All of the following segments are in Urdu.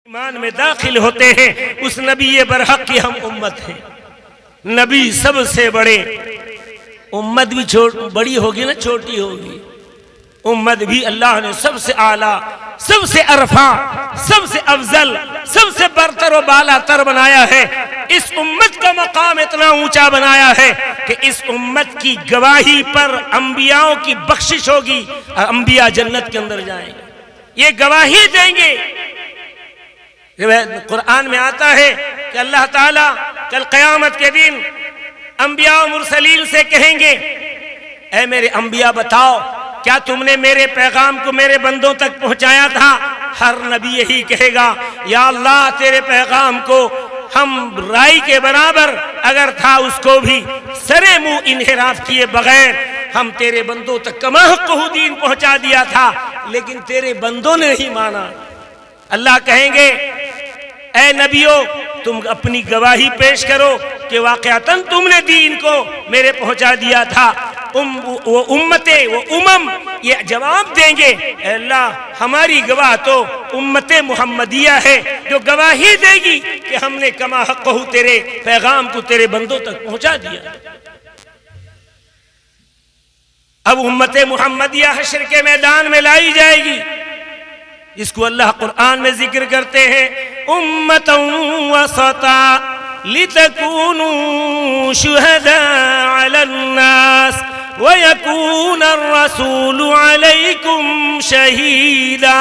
ایمان میں داخل ہوتے ہیں اس نبی برحق کی ہم امت ہیں۔ نبی سب سے بڑے، امت بھی بڑی ہوگی نا چھوٹی ہوگی، امت بھی اللہ نے سب سے اعلیٰ، سب سے عرفہ، سب سے افضل، سب سے برتر و بالا تر بنایا ہے۔ اس امت کا مقام اتنا اونچا بنایا ہے کہ اس امت کی گواہی پر انبیاءوں کی بخشش ہوگی اور انبیاء جنت کے اندر جائیں گے، یہ گواہی دیں گے۔ قرآن میں آتا ہے کہ اللہ تعالیٰ کل قیامت کے دن انبیاء و مرسلین سے کہیں گے، اے میرے انبیاء بتاؤ کیا تم نے میرے پیغام کو میرے بندوں تک پہنچایا تھا؟ ہر نبی یہی کہے گا، یا اللہ تیرے پیغام کو ہم رائی کے برابر اگر تھا اس کو بھی سرے منہ انحراف کیے بغیر ہم تیرے بندوں تک کما حقہ دین پہنچا دیا تھا، لیکن تیرے بندوں نے نہیں مانا۔ اللہ کہیں گے، اے نبیوں تم اپنی گواہی پیش کرو کہ واقعتاً تم نے دین کو میرے پہنچا دیا تھا۔ وہ امتیں، وہ امم یہ جواب دیں گے، اے اللہ ہماری گواہ تو امت محمدیہ ہے جو گواہی دے گی کہ ہم نے کما حقہ تیرے پیغام کو تیرے بندوں تک پہنچا دیا۔ اب امت محمدیہ حشر کے میدان میں لائی جائے گی، جس کو اللہ قرآن میں ذکر کرتے ہیں، امتا وسطا لتکونوا شہداء علی الناس ویکون الرسول علیکم شہیدا۔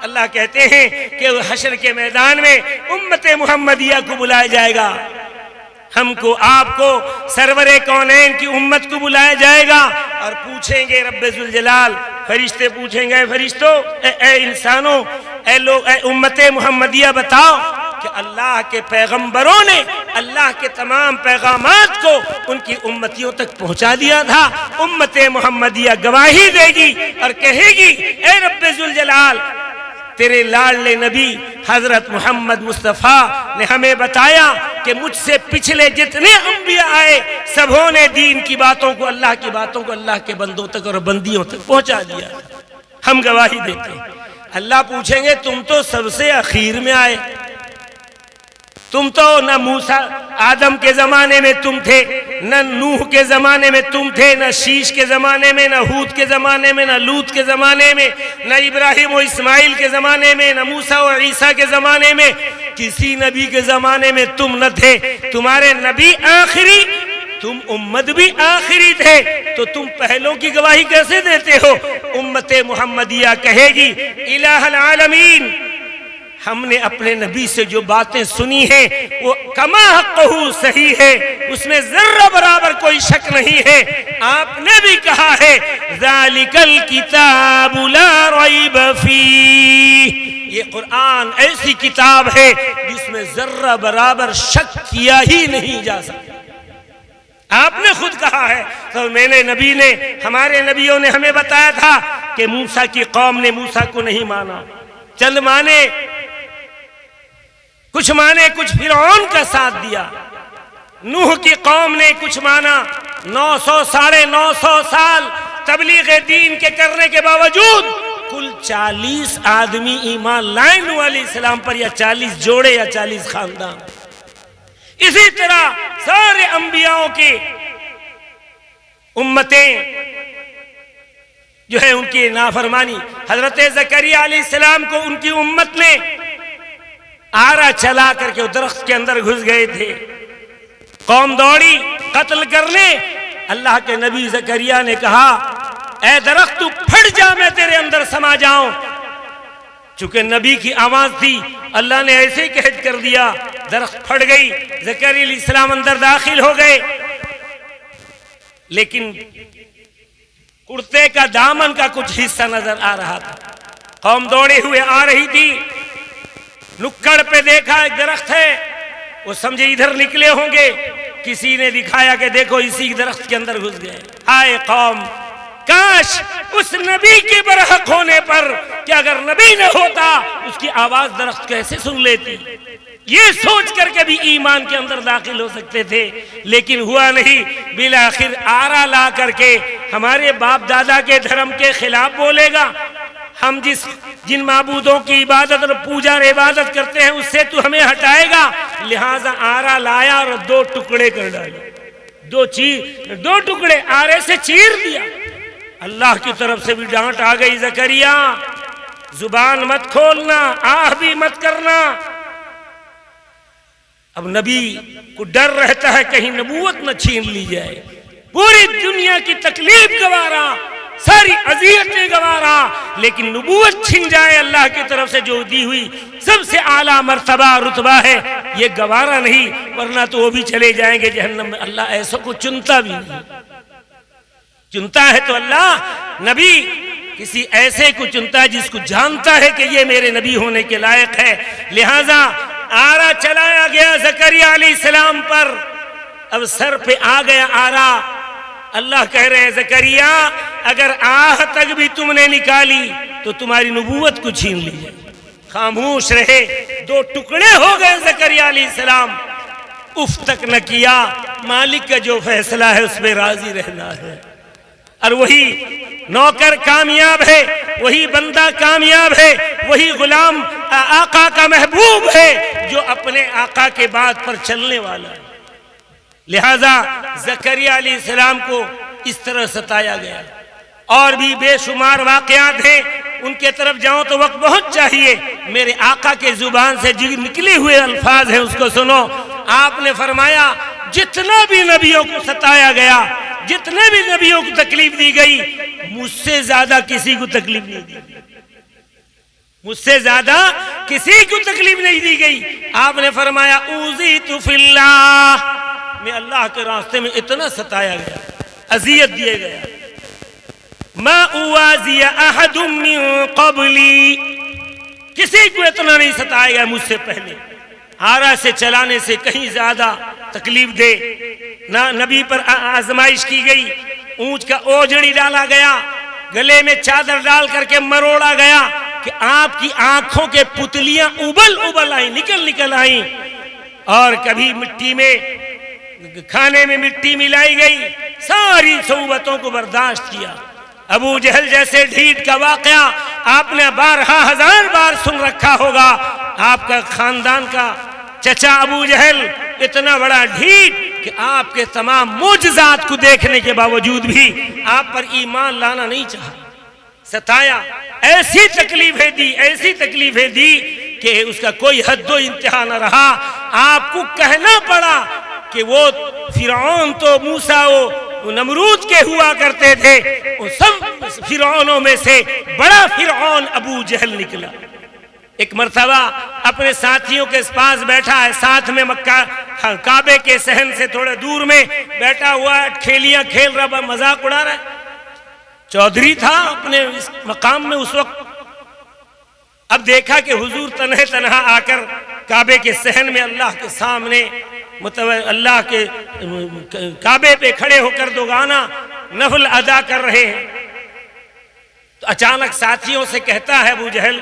اللہ کہتے ہیں کہ حشر کے میدان میں امت محمدیہ کو بلایا جائے گا، ہم کو آپ کو سرور کونین کی امت کو بلایا جائے گا اور پوچھیں گے رب ذوالجلال، فرشتے پوچھیں گے، فرشتوں اے انسانوں، اے لوگ، اے امت محمدیہ بتاؤ کہ اللہ کے پیغمبروں نے اللہ کے تمام پیغامات کو ان کی امتیوں تک پہنچا دیا تھا۔ امت محمدیہ گواہی دے گی اور کہے گی، اے رب ذوالجلال تیرے لاڈلے نبی حضرت محمد مصطفیٰ نے ہمیں بتایا کہ مجھ سے پچھلے جتنے انبیاء آئے سبوں نے دین کی باتوں کو، اللہ کی باتوں کو اللہ کے بندوں تک اور بندیوں تک پہنچا دیا۔ ہم گواہی دیتے ہیں۔ اللہ پوچھیں گے، تم تو سب سے اخیر میں آئے، تم تو نہ موسیٰ آدم کے زمانے میں تم تھے، نہ نوح کے زمانے میں تم تھے، نہ شیش کے زمانے میں، نہ ہود کے زمانے میں، نہ لوط کے زمانے میں، نہ ابراہیم و اسماعیل کے زمانے میں، نہ موسیٰ و عیسیٰ کے زمانے میں، کسی نبی کے زمانے میں تم نہ تھے۔ تمہارے نبی آخری، تم امت بھی آخری تھے، تو تم پہلوں کی گواہی کیسے دیتے ہو؟ امت محمدیہ کہے گی، الہ العالمین ہم نے اپنے نبی سے جو باتیں سنی ہیں وہ کما حقہ صحیح ہے، اس میں ذرہ برابر کوئی شک نہیں ہے۔ آپ نے بھی کہا ہے، ذالک الکتاب لا ریب فیہ، یہ قرآن ایسی کتاب ہے جس میں ذرہ برابر شک کیا ہی نہیں جا سکتا۔ آپ نے خود کہا ہے، تو میرے نبی نے، ہمارے نبیوں نے ہمیں بتایا تھا کہ موسیٰ کی قوم نے موسیٰ کو نہیں مانا، چند مانے، کچھ مانے، کچھ فرعون کا ساتھ دیا۔ نوح کی قوم نے کچھ مانا، 900 سال تبلیغ دین کے کرنے کے باوجود کل 40 آدمی ایمان لائے نوح علیہ السلام پر، یا 40 جوڑے یا 40 خاندان۔ اسی طرح سارے انبیاءوں کی امتیں جو ہے ان کی نافرمانی۔ حضرت زکریہ علیہ السلام کو ان کی امت نے آرا چلا کر کے درخت کے اندر گھس گئے تھے، قوم دوڑی قتل کرنے۔ اللہ کے نبی زکریہ نے کہا، اے درخت تو پھٹ جا، میں تیرے اندر سما جاؤں۔ چونکہ نبی کی آواز تھی، اللہ نے ایسے ہی قید کر دیا، درخت پھٹ گئی، زکریہ علیہ السلام اندر داخل ہو گئے، لیکن کرتے کا دامن کا کچھ حصہ نظر آ رہا تھا۔ قوم دوڑے ہوئے آ رہی تھی، نکڑ پہ دیکھا ایک درخت ہے، وہ سمجھے ادھر نکلے ہوں گے، کسی نے دکھایا کہ دیکھو اسی درخت کے اندر گھس گئے۔ ہائے قوم، کاش اس نبی کے برحق ہونے پر کہ اگر نبی نہ ہوتا اس کی آواز درخت کیسے سن لیتی، یہ سوچ کر کے بھی ایمان کے اندر داخل ہو سکتے تھے، لیکن ہوا نہیں۔ بالآخر آرا لا کر کے ہمارے باپ دادا کے دھرم کے خلاف بولے گا، ہم جن معبودوں کی عبادت اور پوجا اور عبادت کرتے ہیں اس سے تو ہمیں ہٹائے گا، لہٰذا آرا لایا اور 2 ٹکڑے کر ڈالے، 2 ٹکڑے آرے سے چیر دیا۔ اللہ کی طرف سے بھی ڈانٹ آ گئی، زکریا زبان مت کھولنا، آہ بھی مت کرنا۔ اب نبی کو ڈر رہتا ہے کہیں نبوت نہ چھین لی جائے، پوری دنیا کی تکلیف گوارا، ساری اذیتیں گوارا، لیکن نبوت چھن جائے اللہ کی طرف سے جو دی ہوئی سب سے اعلیٰ مرتبہ رتبہ ہے، یہ گوارا نہیں، ورنہ تو وہ بھی چلے جائیں گے جہنم میں۔ اللہ ایسا کو چنتا بھی نہیں، چنتا ہے تو اللہ نبی کسی ایسے کو چنتا ہے جس کو جانتا ہے کہ یہ میرے نبی ہونے کے لائق ہے۔ لہٰذا آرا چلایا گیا زکریا علیہ السلام پر، اب سر پہ آ گیا آرا۔ اللہ کہہ رہے ہیں زکریا اگر آہ تک بھی تم نے نکالی تو تمہاری نبوت کو چھین لی جائے۔ خاموش رہے، 2 ٹکڑے ہو گئے زکریا علیہ السلام، اف تک نہ کیا۔ مالک کا جو فیصلہ ہے اس پہ راضی رہنا ہے، اور وہی نوکر کامیاب ہے، وہی بندہ کامیاب ہے، وہی غلام آقا کا محبوب ہے جو اپنے آقا کے بات پر چلنے والا ہے۔ لہذا زکریا علیہ السلام کو اس طرح ستایا گیا۔ اور بھی بے شمار واقعات ہیں، ان کے طرف جاؤں تو وقت بہت چاہیے، میرے آقا کے زبان سے جو نکلے ہوئے الفاظ ہیں اس کو سنو۔ آپ نے فرمایا جتنا بھی نبیوں کو ستایا گیا، جتنے بھی نبیوں کو تکلیف دی گئی، مجھ سے زیادہ کسی کو تکلیف نہیں دی گئی، مجھ سے زیادہ کسی کو تکلیف نہیں دی گئی۔ آپ نے فرمایا اوذیت فی اللہ، میں اللہ کے راستے میں اتنا ستایا گیا، اذیت دیے گیا۔ ما اوازی احد من قبلی، کسی کو اتنا نہیں ستایا گیا مجھ سے پہلے۔ آرا سے چلانے سے کہیں زیادہ تکلیف دے نہ نبی پر آزمائش کی گئی، اونچ کا اوجڑی ڈالا گیا، گلے میں چادر ڈال کر کے مروڑا گیا کہ آپ کی آنکھوں کے پتلیاں ابل آئیں، نکل آئیں، اور کبھی مٹی میں کھانے میں مٹی ملائی گئی، ساری صعوبتوں کو برداشت کیا۔ ابو جہل جیسے ڈھیٹ کا واقعہ آپ نے 12,000 بار سن رکھا ہوگا۔ آپ کا خاندان کا چچا ابو جہل اتنا بڑا ڈھیٹ کہ آپ کے تمام معجزات کو دیکھنے کے باوجود بھی آپ پر ایمان لانا نہیں چاہا، ستایا، ایسی تکلیفیں دی کہ اس کا کوئی حد و انتہا نہ رہا۔ آپ کو کہنا پڑا کہ وہ فرعون تو موسیٰ وہ نمرود کے ہوا کرتے تھے، ان سب فرعونوں میں سے بڑا فرعون ابو جہل نکلا۔ ایک مرتبہ اپنے ساتھیوں کے پاس بیٹھا ہے، ساتھ میں مکہ کعبے کے صحن سے تھوڑے دور میں بیٹھا ہوا ہے، کھیلیاں کھیل رہا، مذاق اڑا رہا ہے۔ چودھری تھا اپنے اس مقام میں اس وقت۔ اب دیکھا کہ حضور تنہا آ کر کعبے کے صحن میں اللہ کے سامنے اللہ کے کعبے پہ کھڑے ہو کر دوگانا نفل ادا کر رہے ہیں۔ تو اچانک ساتھیوں سے کہتا ہے ابو جہل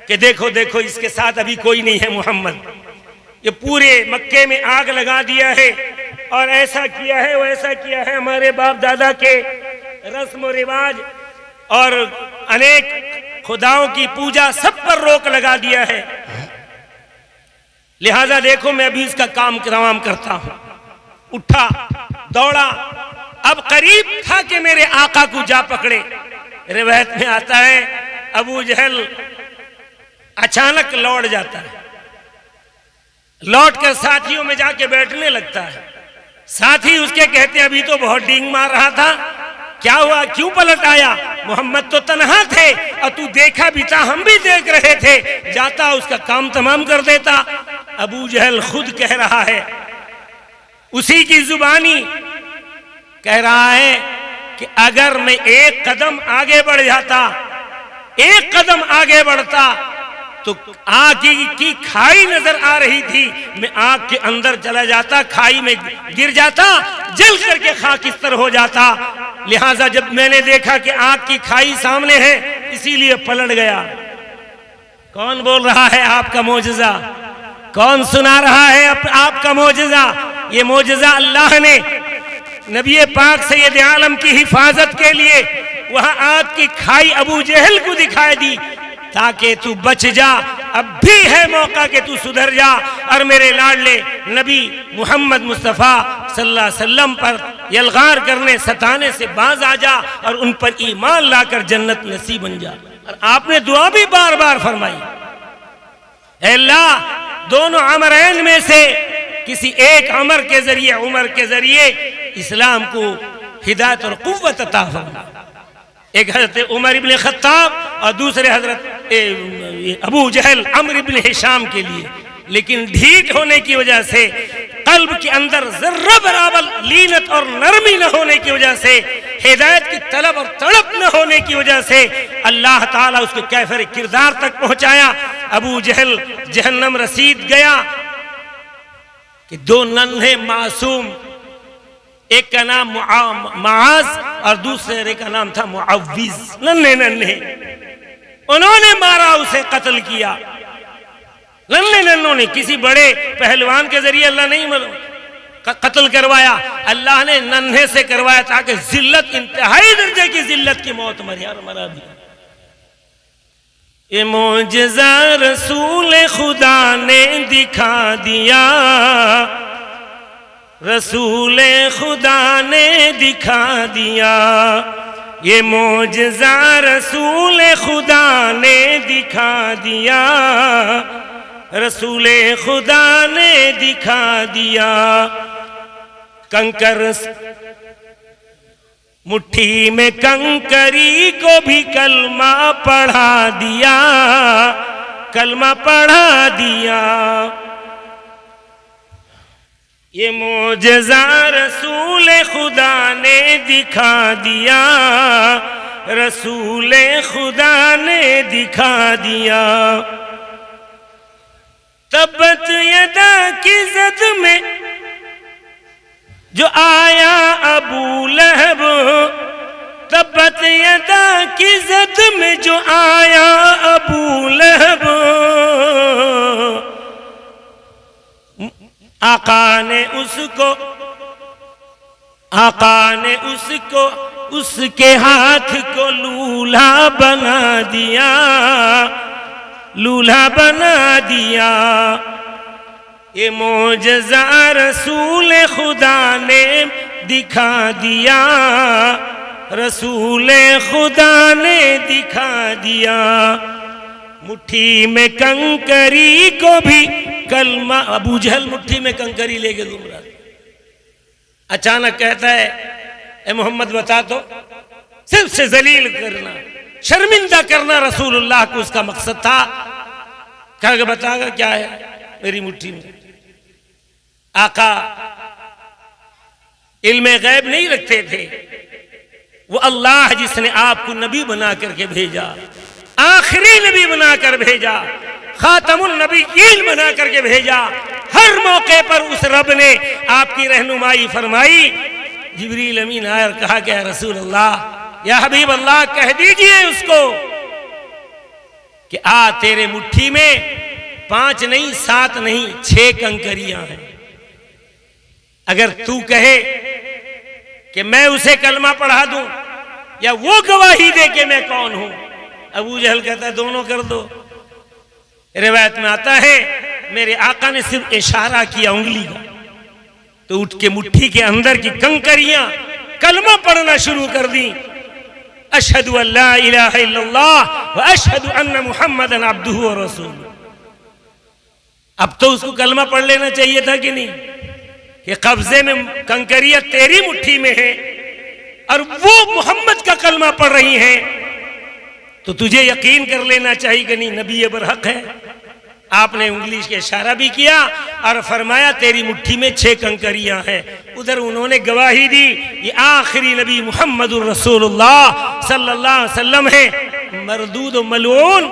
کہ دیکھو اس کے ساتھ ابھی کوئی نہیں ہے محمد، یہ پورے مکے میں آگ لگا دیا ہے اور ایسا کیا ہے ویسا کیا ہے، ہمارے باپ دادا کے رسم و رواج اور انیک خداؤں کی پوجا سب پر روک لگا دیا ہے، لہذا دیکھو میں ابھی اس کا کام تمام کرتا ہوں۔ اٹھا دوڑا، اب قریب تھا کہ میرے آقا کو جا پکڑے۔ روایت میں آتا ہے ابو جہل اچانک لوٹ جاتا ہے، لوٹ کر ساتھیوں میں جا کے بیٹھنے لگتا ہے۔ ساتھی اس کے کہتے ہیں ابھی تو بہت ڈینگ مار رہا تھا، کیا ہوا، کیوں پلٹ آیا؟ محمد تو تنہا تھے اور تو دیکھا بھی تھا، ہم بھی دیکھ رہے تھے، جاتا اس کا کام تمام کر دیتا۔ ابو جہل خود کہہ رہا ہے، اسی کی زبانی کہہ رہا ہے کہ اگر میں ایک قدم آگے بڑھ جاتا، ایک قدم آگے بڑھتا تو آگ کی کھائی نظر آ رہی تھی، میں آگ کے اندر چلا جاتا، کھائی میں گر جاتا، جل کر کے خاکستر ہو جاتا۔ لہٰذا جب میں نے دیکھا کہ آگ کی کھائی سامنے ہے، اسی لیے پلٹ گیا۔ کون بول رہا ہے آپ کا معجزہ؟ کون سنا رہا ہے آپ کا معجزہ؟ یہ معجزہ اللہ نے نبی پاک سید عالم کی حفاظت کے لیے وہاں آگ کی کھائی ابو جہل کو دکھائی دی تاکہ تو بچ جا، اب بھی ہے موقع کہ تو سدھر جا اور میرے لاڈلے نبی محمد مصطفیٰ صلی اللہ علیہ وسلم پر یلغار کرنے ستانے سے باز آ جا اور ان پر ایمان لا کر جنت نصیب بن جا۔ اور آپ نے دعا بھی بار بار فرمائی، اے اللہ دونوں عمرین میں سے کسی ایک عمر کے ذریعے، عمر کے ذریعے اسلام کو ہدایت اور قوت عطا فرما۔ ایک حضرت عمر ابن خطاب اور دوسرے حضرت ابو جہل عمرو ابن ہشام کے لیے، لیکن ڈھیٹ ہونے کی وجہ سے، قلب کے اندر ذرہ برابر لینت اور نرمی نہ ہونے کی وجہ سے، ہدایت کی طلب اور تڑپ نہ ہونے کی وجہ سے اللہ تعالیٰ اس کو کیفر کردار تک پہنچایا۔ ابو جہل جہنم رسید گیا کہ دو ننھے معصوم، ایک کا نام معاذ اور دوسرے کا نام تھا معوذ، ننھے ننھے، انہوں نے مارا، اسے قتل کیا۔ ننھے ننھوں نے، کسی بڑے پہلوان کے ذریعے اللہ نہیں قتل کروایا، اللہ نے ننھے سے کروایا تاکہ ذلت، انتہائی درجے کی ذلت کی موت مرا بھی۔ یہ معجزہ رسول خدا نے دکھا دیا، رسول خدا نے دکھا دیا، یہ معجزہ رسول خدا نے دکھا دیا، رسول خدا نے دکھا دیا۔ کنکر مٹھی میں کنکری کو بھی کلمہ پڑھا دیا، کلمہ پڑھا دیا۔ یہ معجزہ رسول خدا نے دکھا دیا، رسول خدا نے دکھا دیا۔ تبت یدا کی زد میں جو آیا ابو لہب، تبت یدا کی زد میں جو آیا ابو لہب، آقا نے اس کو اس کے ہاتھ کو لولہا بنا دیا، لولہا بنا دیا۔ یہ معجزہ رسول خدا نے دکھا دیا، رسول خدا نے دکھا دیا۔ مٹھی میں کنکری کو بھی کلمہ، ابو جہل مٹھی میں کنکری لے کے گھوم رہا، اچانک کہتا ہے اے محمد بتا تو، صرف سے ذلیل کرنا، شرمندہ کرنا رسول اللہ کو اس کا مقصد تھا۔ کہا کہ بتا گا کیا ہے میری مٹھی میں؟ آقا علم غیب نہیں رکھتے تھے، وہ اللہ جس نے آپ کو نبی بنا کر کے بھیجا، آخری نبی بنا کر بھیجا، خاتم النبیین بنا کر کے بھیجا، ہر موقع پر اس رب نے آپ کی رہنمائی فرمائی۔ جبریل امین آیا اور کہا کہ اے رسول اللہ، یا حبیب اللہ کہہ دیجئے اس کو کہ تیرے مٹھی میں 5 نہیں 7 نہیں 6 کنکریاں ہیں، اگر تو کہے کہ میں اسے کلمہ پڑھا دوں یا وہ گواہی دے کہ میں کون ہوں۔ ابو جہل کہتا ہے دونوں کر دو۔ روایت میں آتا ہے میرے آقا نے صرف اشارہ کیا انگلی کا، تو اٹھ کے مٹھی کے اندر کی کنکریاں کلمہ پڑھنا شروع کر دیں، اشہد ان لا الہ الا اللہ و اشہد ان محمدن عبدہ و رسولہ۔ اب تو اس کو کلمہ پڑھ لینا چاہیے تھا کہ نہیں، کہ قبضے میں کنکریاں تیری مٹھی میں ہے اور وہ محمد کا کلمہ پڑھ رہی ہیں، تو تجھے یقین کر لینا چاہیے کہ نہیں نبی برحق ہے۔ آپ نے انگلی کے اشارہ بھی کیا اور فرمایا تیری مٹھی میں 6 کنکریاں ہیں۔ ادھر انہوں نے گواہی دی یہ آخری نبی محمد الرسول اللہ صلی اللہ علیہ وسلم ہے۔ مردود و ملعون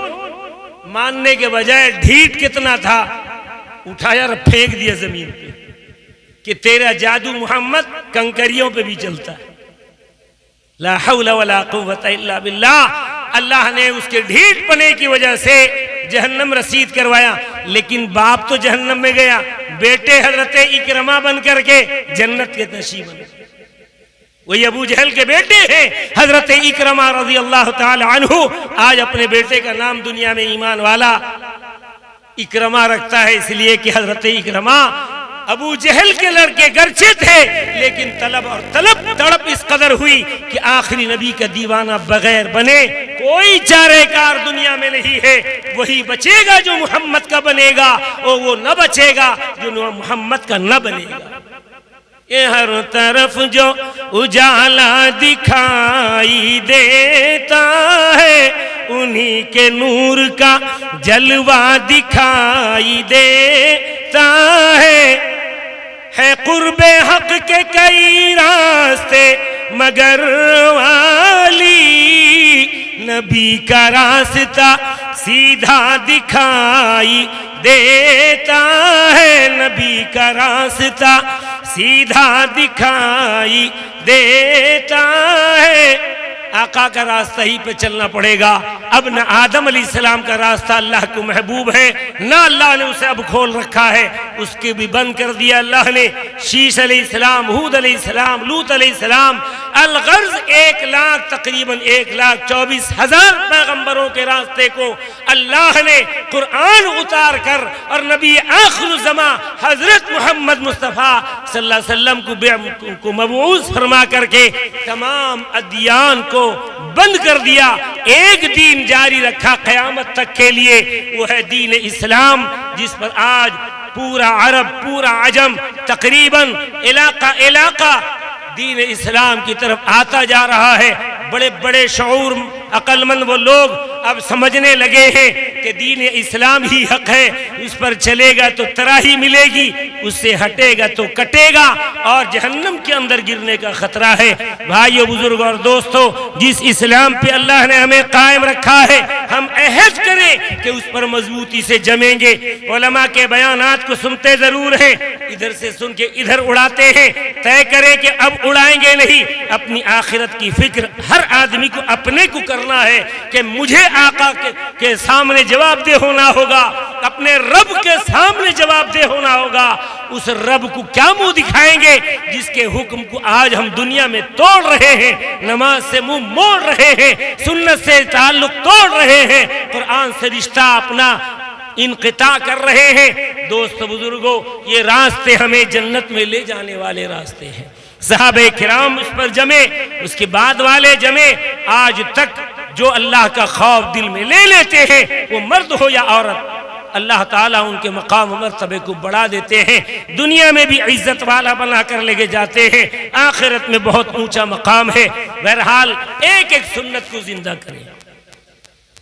ماننے کے بجائے ڈھیٹ کتنا تھا، اٹھایا اور پھینک دیا زمین پہ کہ تیرا جادو محمد کنکریوں پہ بھی چلتا ہے۔ لا حول ولا قوت الا باللہ۔ اللہ نے اس کے ڈھیٹ پنے کی وجہ سے جہنم رسید کروایا، لیکن باپ تو جہنم میں گیا، بیٹے حضرت اکرمہ بن کر کے جنت کے نصیب بن گئے۔ وہی ابو جہل کے بیٹے ہیں حضرت اکرمہ رضی اللہ تعالی عنہ. آج اپنے بیٹے کا نام دنیا میں ایمان والا اکرمہ رکھتا ہے، اس لیے کہ حضرت اکرمہ ابو جہل کے لڑکے گرچہ تھے لیکن طلب اور تڑپ اس قدر ہوئی کہ آخری نبی کا دیوانہ بغیر بنے کوئی چارے کار دنیا میں نہیں ہے. وہی بچے گا جو محمد کا بنے گا اور وہ نہ بچے گا جو محمد کا نہ بنے گا. یہ ہر طرف جو اجالا دکھائی دیتا ہے انہی کے نور کا جلوہ دکھائی دیتا ہے قرب حق کے کئی راستے مگر والی نبی کا راستہ سیدھا دکھائی دیتا ہے. نبی کا راستہ سیدھا دکھائی دیتا ہے. آقا کا راستہ ہی پہ چلنا پڑے گا. اب نہ آدم علیہ السلام کا راستہ اللہ کو محبوب ہے، نہ اللہ نے اسے اب کھول رکھا ہے، اس کے بھی بند کر دیا اللہ نے. شیش علیہ السلام، ہود علیہ السلام، لوط علیہ السلام، الغرض 1,00,000 تقریباً 1,24,000 پیغمبروں کے راستے کو اللہ نے قرآن اتار کر اور نبی آخر الزمان حضرت محمد مصطفیٰ صلی اللہ علیہ وسلم کو مبعوث فرما کر کے تمام ادیان کو بند کر دیا. ایک دین جاری رکھا قیامت تک کے لیے، وہ ہے دین اسلام، جس پر آج پورا عرب، پورا عجم، تقریباً علاقہ دین اسلام کی طرف آتا جا رہا ہے. بڑے بڑے شعور عقل مند وہ لوگ اب سمجھنے لگے ہیں کہ دین اسلام ہی حق ہے، اس پر چلے گا تو تراہی ملے گی، اس سے ہٹے گا تو کٹے گا اور جہنم کے اندر گرنے کا خطرہ ہے. بھائیو، بزرگ اور دوستو، جس اسلام پہ اللہ نے ہمیں قائم رکھا ہے ہم عہد کریں کہ اس پر مضبوطی سے جمیں گے. علماء کے بیانات کو سنتے ضرور ہیں، ادھر سے سن کے ادھر اڑاتے ہیں. طے کریں کہ اب اڑائیں گے نہیں. اپنی آخرت کی فکر ہر آدمی کو اپنے کو کرنا ہے کہ مجھے آقا کے سامنے جواب دہ ہونا ہوگا، اپنے رب کے سامنے جواب دہ ہونا ہوگا. اس رب کو کیا منہ دکھائیں گے جس کے حکم کو آج ہم دنیا میں توڑ رہے ہیں، نماز سے منہ موڑ رہے ہیں، سنت سے تعلق توڑ رہے ہیں، قرآن سے رشتہ اپنا انقطاع کر رہے ہیں. دوست بزرگوں، یہ راستے ہمیں جنت میں لے جانے والے راستے ہیں. صحابہ کرام اس پر جمے، اس کے بعد والے جمے. آج تک جو اللہ کا خوف دل میں لے لیتے ہیں، وہ مرد ہو یا عورت، اللہ تعالیٰ ان کے مقام و مرتبے کو بڑھا دیتے ہیں. دنیا میں بھی عزت والا بنا کر لے کے جاتے ہیں، آخرت میں بہت اونچا مقام ہے. بہرحال ایک ایک سنت کو زندہ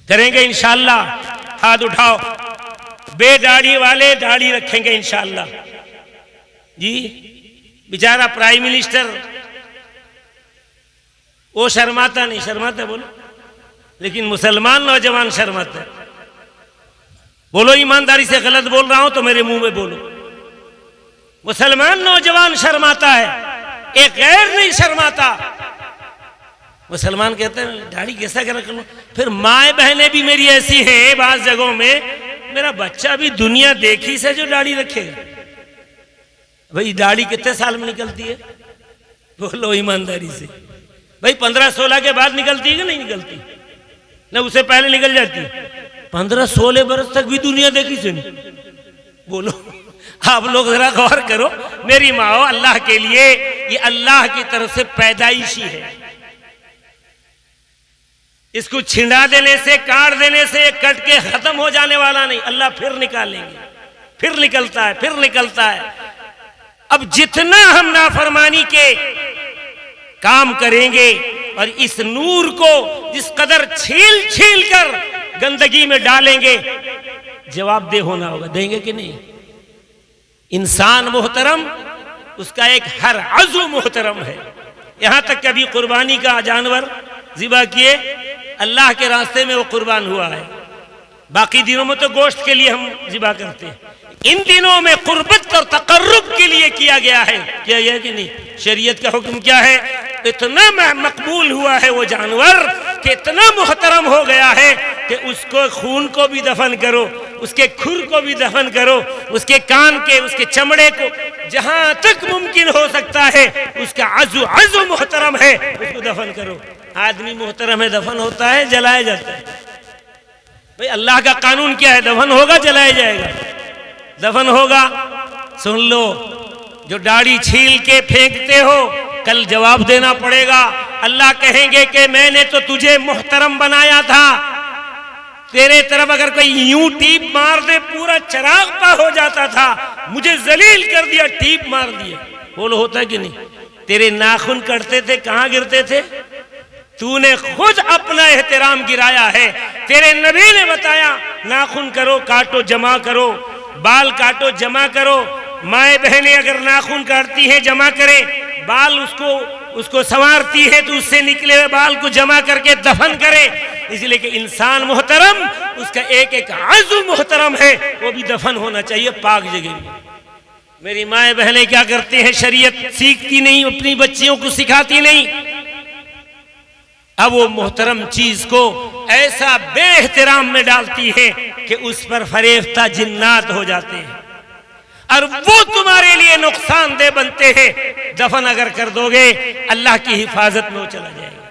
کریں گے انشاءاللہ. ہاتھ اٹھاؤ. بے داڑھی والے داڑھی رکھیں گے انشاءاللہ. جی بیچارہ پرائم منسٹر وہ شرماتا نہیں، شرماتا بولو، لیکن مسلمان نوجوان شرماتا ہے. بولو ایمانداری سے، غلط بول رہا ہوں تو میرے منہ میں بولو. مسلمان نوجوان شرماتا ہے، ایک غیر نہیں شرماتا. مسلمان کہتے ہیں داڑھی کیسا کر رکھ لوں. پھر مائیں بہنیں بھی میری ایسی ہیں بعض جگہوں میں، میرا بچہ بھی دنیا دیکھی سے جو داڑھی رکھے گا. بھئی داڑھی کتنے سال میں نکلتی ہے؟ بولو ایمانداری سے. بھئی 15-16 کے بعد نکلتی ہے کہ نہیں نکلتی؟ نہ اسے پہلے نکل جاتی ہے. 15-16 برس تک بھی دنیا دیکھی سے نہیں. بولو آپ لوگ ذرا غور کرو. میری ماں، اللہ کے لیے یہ اللہ کی طرف سے پیدائشی ہے. اس کو چھنڈا دینے سے، کاٹ دینے سے یہ کٹ کے ختم ہو جانے والا نہیں. اللہ پھر نکالیں گے، پھر نکلتا ہے، پھر نکلتا ہے. اب جتنا ہم نافرمانی کے کام کریں گے اور اس نور کو جس قدر چھیل کر گندگی میں ڈالیں گے، جواب دہ ہونا ہوگا. دیں گے کہ نہیں؟ انسان محترم، اس کا ایک ہر عضو محترم ہے. یہاں تک کبھی قربانی کا جانور ذبح کیے، اللہ کے راستے میں وہ قربان ہوا ہے. باقی دنوں میں تو گوشت کے لیے ہم ذبح کرتے ہیں. ان دنوں میں قربت اور تقرب کے لیے کیا گیا ہے. کیا یہ کہ نہیں؟ شریعت کا حکم کیا ہے؟ اتنا مقبول ہوا ہے وہ جانور کہ اتنا محترم ہو گیا ہے کہ اس کو خون کو بھی دفن کرو، اس کے کھر کو بھی دفن کرو، اس کے کان کے، اس کے چمڑے کو، جہاں تک ممکن ہو سکتا ہے اس کا عضو محترم ہے اس کو دفن کرو۔ آدمی محترم ہے دفن ہوتا ہے جلایا جاتا ہے؟ بھئی اللہ کا قانون کیا ہے؟ دفن ہوگا جلایا جائے گا؟ دفن ہوگا۔ سن لو، جو داڑھی چھیل کے پھینکتے ہو کل جواب دینا پڑے گا۔ اللہ کہیں گے کہ میں نے تو تجھے محترم بنایا تھا، تیرے طرف اگر کوئی یوں ٹیپ مار دے پورا چراغ پا ہو جاتا تھا، مجھے ذلیل کر دیا، ٹیپ مار دیا۔ بولو ہوتا ہے کہ نہیں؟ تیرے ناخن کٹتے تھے کہاں گرتے تھے؟ تو نے خود اپنا احترام گرایا ہے۔ تیرے نبی نے بتایا ناخن کرو، کاٹو، جمع کرو، بال کاٹو، جمع کرو۔ مائیں بہنیں اگر ناخن کاٹتی ہیں جمع کریں، بال اس کو سنوارتی ہے تو اس سے نکلے ہوئے بال کو جمع کر کے دفن کرے۔ اس لیے کہ انسان محترم، اس کا ایک ایک عضو محترم ہے، وہ بھی دفن ہونا چاہیے پاک جگہ میں۔ میری مائیں بہنیں کیا کرتے ہیں؟ شریعت سیکھتی نہیں، اپنی بچیوں کو سکھاتی نہیں۔ اب وہ محترم چیز کو ایسا بے احترام میں ڈالتی ہے کہ اس پر فریفتہ جنات ہو جاتے ہیں، اور وہ تمہارے لیے نقصان دہ بنتے ہیں۔ دفن اگر کر دو گے اللہ کی حفاظت میں وہ چلا جائے گا۔